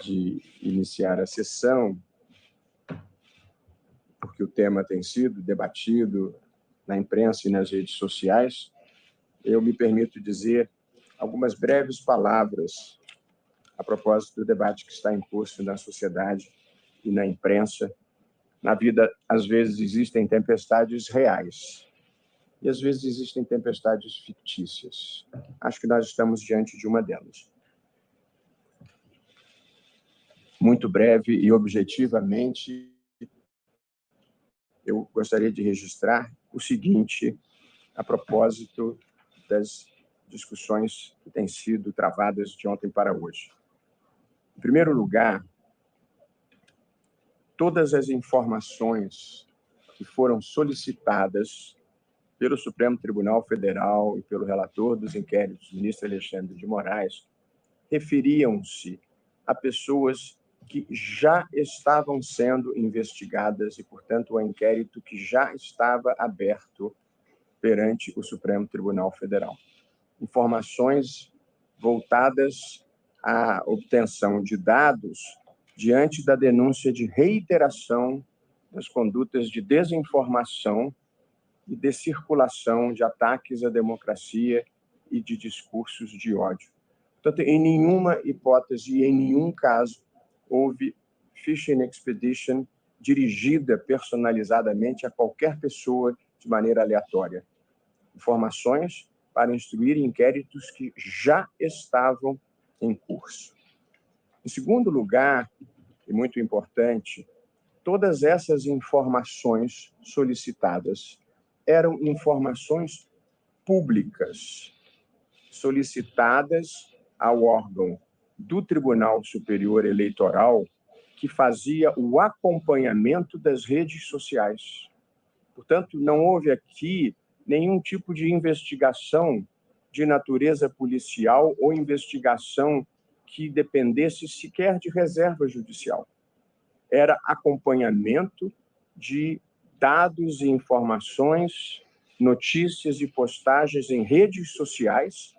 de iniciar a sessão, porque o tema tem sido debatido na imprensa e nas redes sociais, eu me permito dizer algumas breves palavras a propósito do debate que está em curso na sociedade e na imprensa. Na vida, às vezes, existem tempestades reais e, às vezes, existem tempestades fictícias. Acho que nós estamos diante de uma delas. Muito breve e objetivamente, eu gostaria de registrar o seguinte a propósito das discussões que têm sido travadas de ontem para hoje. Em primeiro lugar, todas as informações que foram solicitadas pelo Supremo Tribunal Federal e pelo relator dos inquéritos, ministro Alexandre de Moraes, referiam-se a pessoas que já estavam sendo investigadas e, portanto, o inquérito que já estava aberto perante o Supremo Tribunal Federal. Informações voltadas à obtenção de dados diante da denúncia de reiteração das condutas de desinformação e de circulação de ataques à democracia e de discursos de ódio. Portanto, em nenhuma hipótese e em nenhum caso houve fishing expedition dirigida personalizadamente a qualquer pessoa de maneira aleatória. Informações para instruir inquéritos que já estavam em curso. Em segundo lugar, e muito importante, todas essas informações solicitadas eram informações públicas, solicitadas ao órgão do Tribunal Superior Eleitoral, que fazia o acompanhamento das redes sociais. Portanto, não houve aqui nenhum tipo de investigação de natureza policial ou investigação que dependesse sequer de reserva judicial. Era acompanhamento de dados e informações, notícias e postagens em redes sociais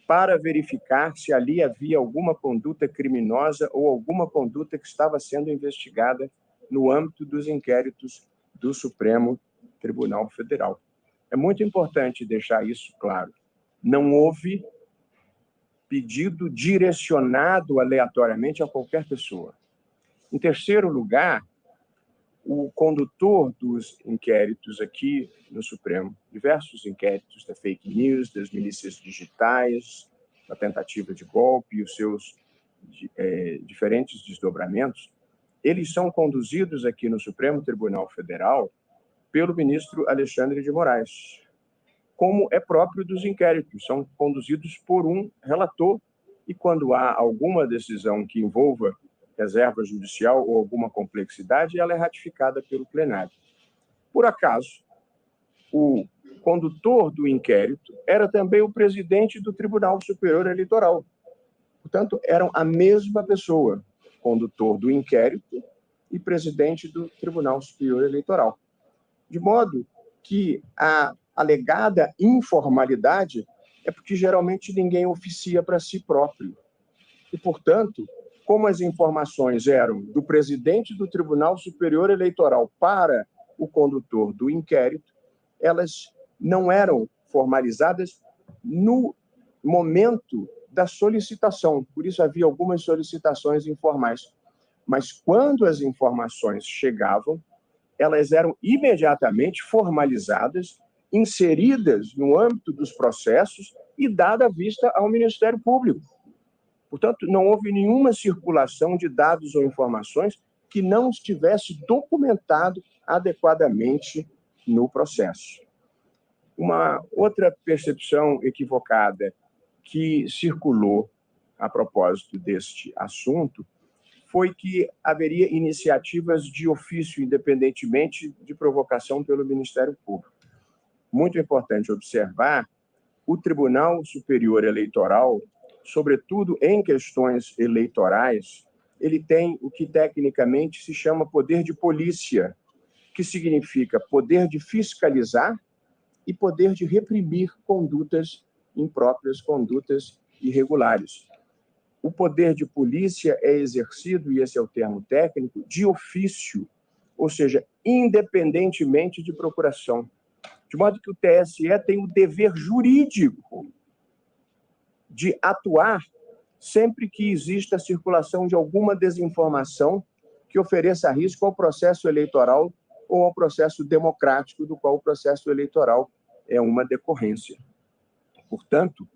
para verificar se ali havia alguma conduta criminosa ou alguma conduta que estava sendo investigada no âmbito dos inquéritos do Supremo Tribunal Federal. É muito importante deixar isso claro. Não houve pedido direcionado aleatoriamente a qualquer pessoa. Em terceiro lugar, o condutor dos inquéritos aqui no Supremo, diversos inquéritos da fake news, das milícias digitais, da tentativa de golpe e os seus diferentes desdobramentos, eles são conduzidos aqui no Supremo Tribunal Federal pelo ministro Alexandre de Moraes, como é próprio dos inquéritos, são conduzidos por um relator e quando há alguma decisão que envolva reserva judicial ou alguma complexidade, ela é ratificada pelo plenário. Por acaso, o condutor do inquérito era também o presidente do Tribunal Superior Eleitoral. Portanto, eram a mesma pessoa, condutor do inquérito e presidente do Tribunal Superior Eleitoral. De modo que a alegada informalidade é porque geralmente ninguém oficia para si próprio. E, portanto, como as informações eram do presidente do Tribunal Superior Eleitoral para o condutor do inquérito, elas não eram formalizadas no momento da solicitação. Por isso havia algumas solicitações informais. Mas quando as informações chegavam, elas eram imediatamente formalizadas, inseridas no âmbito dos processos e dada vista ao Ministério Público. Portanto, não houve nenhuma circulação de dados ou informações que não estivesse documentado adequadamente no processo. Uma outra percepção equivocada que circulou a propósito deste assunto foi que haveria iniciativas de ofício, independentemente de provocação pelo Ministério Público. Muito importante observar, o Tribunal Superior Eleitoral, sobretudo em questões eleitorais, ele tem o que tecnicamente se chama poder de polícia, que significa poder de fiscalizar e poder de reprimir condutas impróprias, condutas irregulares. o poder de polícia é exercido, e esse é o termo técnico, de ofício, ou seja, independentemente de procuração. De modo que o TSE tem o dever jurídico de atuar sempre que exista a circulação de alguma desinformação que ofereça risco ao processo eleitoral ou ao processo democrático, do qual o processo eleitoral é uma decorrência. Portanto,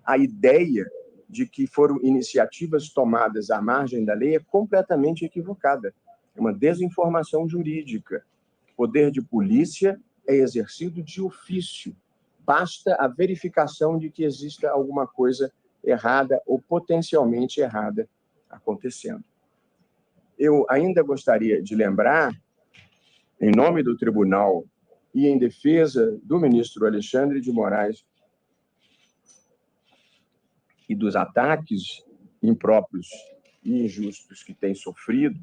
a ideia de que foram iniciativas tomadas à margem da lei é completamente equivocada. É uma desinformação jurídica. O poder de polícia é exercido de ofício. Basta a verificação de que exista alguma coisa errada ou potencialmente errada acontecendo. Eu ainda gostaria de lembrar, em nome do tribunal e em defesa do ministro Alexandre de Moraes e dos ataques impróprios e injustos que tem sofrido,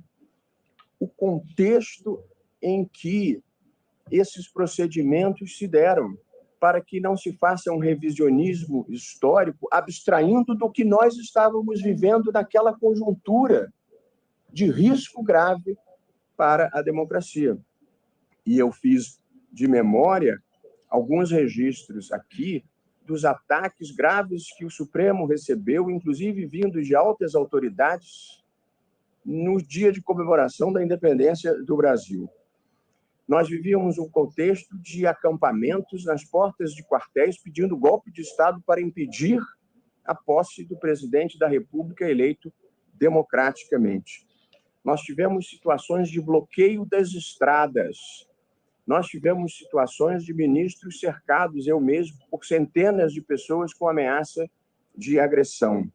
o contexto em que esses procedimentos se deram, para que não se faça um revisionismo histórico abstraindo do que nós estávamos vivendo naquela conjuntura de risco grave para a democracia. E eu fiz de memória alguns registros aqui dos ataques graves que o Supremo recebeu, inclusive vindos de altas autoridades, no dia de comemoração da independência do Brasil. Nós vivíamos um contexto de acampamentos nas portas de quartéis pedindo golpe de Estado para impedir a posse do presidente da República eleito democraticamente. Nós tivemos situações de bloqueio das estradas. Nós tivemos situações de ministros cercados, eu mesmo, por centenas de pessoas com ameaça de agressão.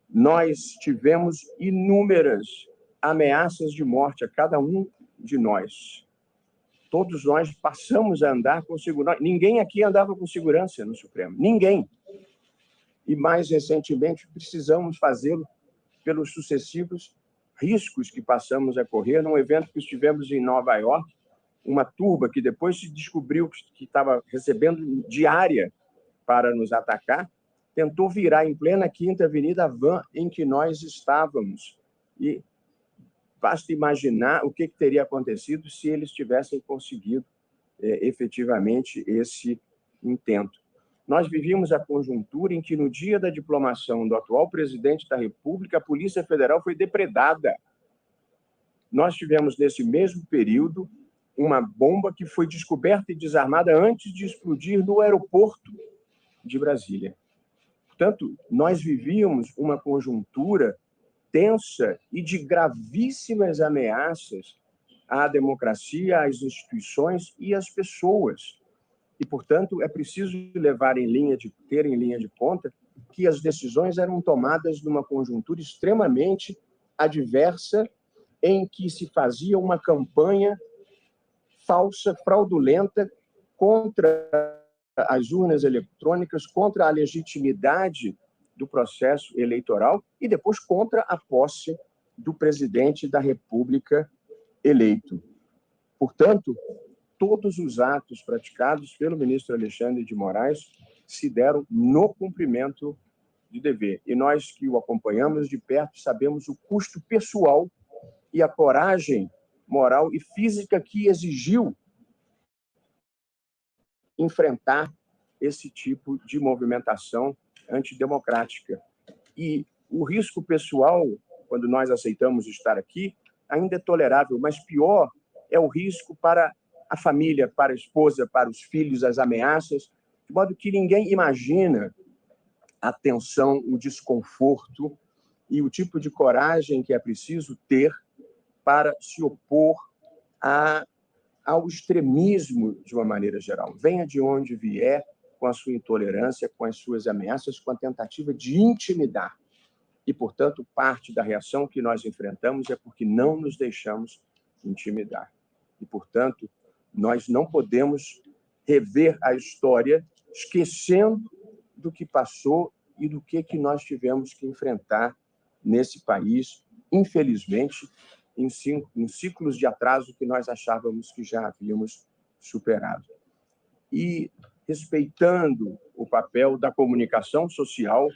Nós tivemos inúmeras ameaças de morte a cada um de nós. Todos nós passamos a andar com segurança. Ninguém aqui andava com segurança no Supremo. Ninguém. E, mais recentemente, precisamos fazê-lo pelos sucessivos riscos que passamos a correr num evento que estivemos em Nova York, uma turba que depois se descobriu que estava recebendo diária para nos atacar, tentou virar em plena Quinta Avenida a van em que nós estávamos. E basta imaginar o que teria acontecido se eles tivessem conseguido efetivamente esse intento. Nós vivíamos a conjuntura em que, no dia da diplomação do atual presidente da República, a Polícia Federal foi depredada. Nós tivemos, nesse mesmo período, uma bomba que foi descoberta e desarmada antes de explodir no aeroporto de Brasília. Portanto, nós vivíamos uma conjuntura tensa e de gravíssimas ameaças à democracia, às instituições e às pessoas. E, portanto, é preciso ter em linha de conta que as decisões eram tomadas numa conjuntura extremamente adversa, em que se fazia uma campanha falsa, fraudulenta, contra as urnas eletrônicas, contra a legitimidade do processo eleitoral e depois contra a posse do presidente da República eleito. Portanto, todos os atos praticados pelo ministro Alexandre de Moraes se deram no cumprimento de dever. E nós que o acompanhamos de perto sabemos o custo pessoal e a coragem moral e física que exigiu enfrentar esse tipo de movimentação antidemocrática. E o risco pessoal, quando nós aceitamos estar aqui, ainda é tolerável, mas pior é o risco para a família, para a esposa, para os filhos, as ameaças, de modo que ninguém imagina a tensão, o desconforto e o tipo de coragem que é preciso ter para se opor ao extremismo de uma maneira geral. Venha de onde vier, com a sua intolerância, com as suas ameaças, com a tentativa de intimidar. E, portanto, parte da reação que nós enfrentamos é porque não nos deixamos intimidar. E, portanto, nós não podemos rever a história esquecendo do que passou e do que nós tivemos que enfrentar nesse país, infelizmente, em ciclos de atraso que nós achávamos que já havíamos superado. E respeitando o papel da comunicação social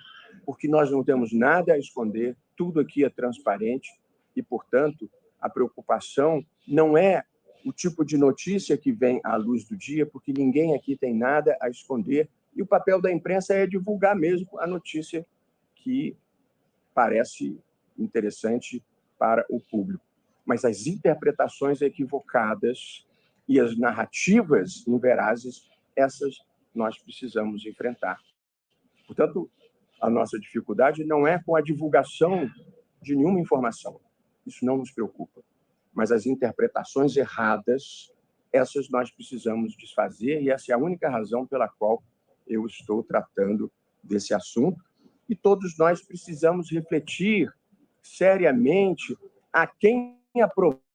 porque nós não temos nada a esconder, tudo aqui é transparente e, portanto, a preocupação não é o tipo de notícia que vem à luz do dia, porque ninguém aqui tem nada a esconder, e o papel da imprensa é divulgar mesmo a notícia que parece interessante para o público. Mas as interpretações equivocadas e as narrativas inverazes, essas nós precisamos enfrentar. Portanto, a nossa dificuldade não é com a divulgação de nenhuma informação. Isso não nos preocupa. Mas as interpretações erradas, essas nós precisamos desfazer, e essa é a única razão pela qual eu estou tratando desse assunto. E todos nós precisamos refletir seriamente a quem aproveita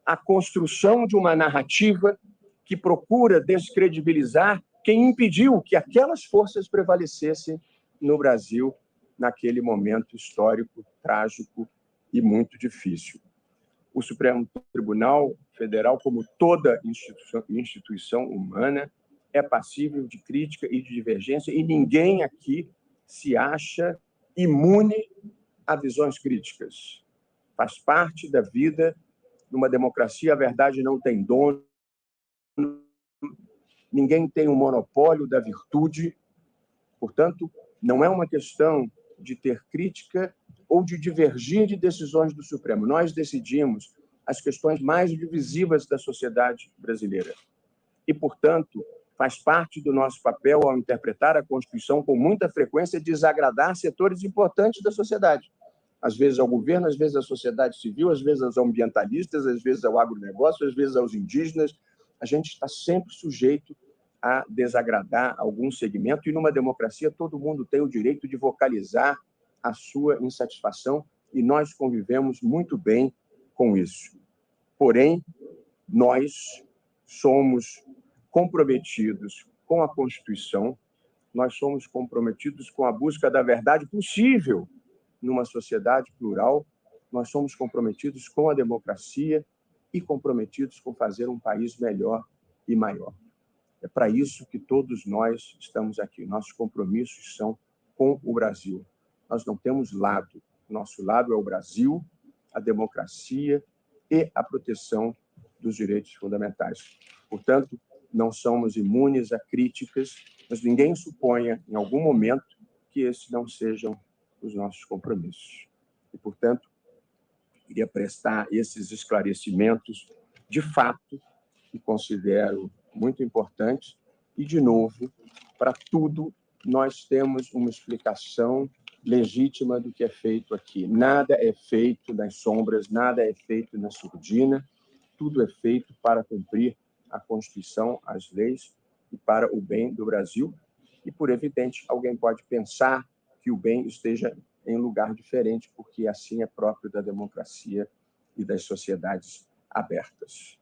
a construção de uma narrativa que procura descredibilizar quem impediu que aquelas forças prevalecessem no Brasil naquele momento histórico, trágico e muito difícil. O Supremo Tribunal Federal, como toda instituição humana, é passível de crítica e de divergência, e ninguém aqui se acha imune a visões críticas. Faz parte da vida. Numa democracia, a verdade não tem dono, ninguém tem o monopólio da virtude. Portanto, não é uma questão de ter crítica ou de divergir de decisões do Supremo. Nós decidimos as questões mais divisivas da sociedade brasileira. E, portanto, faz parte do nosso papel, ao interpretar a Constituição, com muita frequência, desagradar setores importantes da sociedade. Às vezes ao governo, às vezes à sociedade civil, às vezes aos ambientalistas, às vezes ao agronegócio, às vezes aos indígenas. A gente está sempre sujeito a desagradar algum segmento, e numa democracia todo mundo tem o direito de vocalizar a sua insatisfação, e nós convivemos muito bem com isso. Porém, nós somos comprometidos com a Constituição, nós somos comprometidos com a busca da verdade possível numa sociedade plural, nós somos comprometidos com a democracia e comprometidos com fazer um país melhor e maior. É para isso que todos nós estamos aqui. Nossos compromissos são com o Brasil. Nós não temos lado. Nosso lado é o Brasil, a democracia e a proteção dos direitos fundamentais. Portanto, não somos imunes a críticas, mas ninguém suponha, em algum momento, que esses não sejam os nossos compromissos. E, portanto, queria prestar esses esclarecimentos de fato, que considero muito importantes, e, de novo, para tudo nós temos uma explicação legítima do que é feito aqui. Nada é feito nas sombras, nada é feito na surdina, tudo é feito para cumprir a Constituição, as leis e para o bem do Brasil. E, por evidente, alguém pode pensar que o bem esteja em lugar diferente, porque assim é próprio da democracia e das sociedades abertas.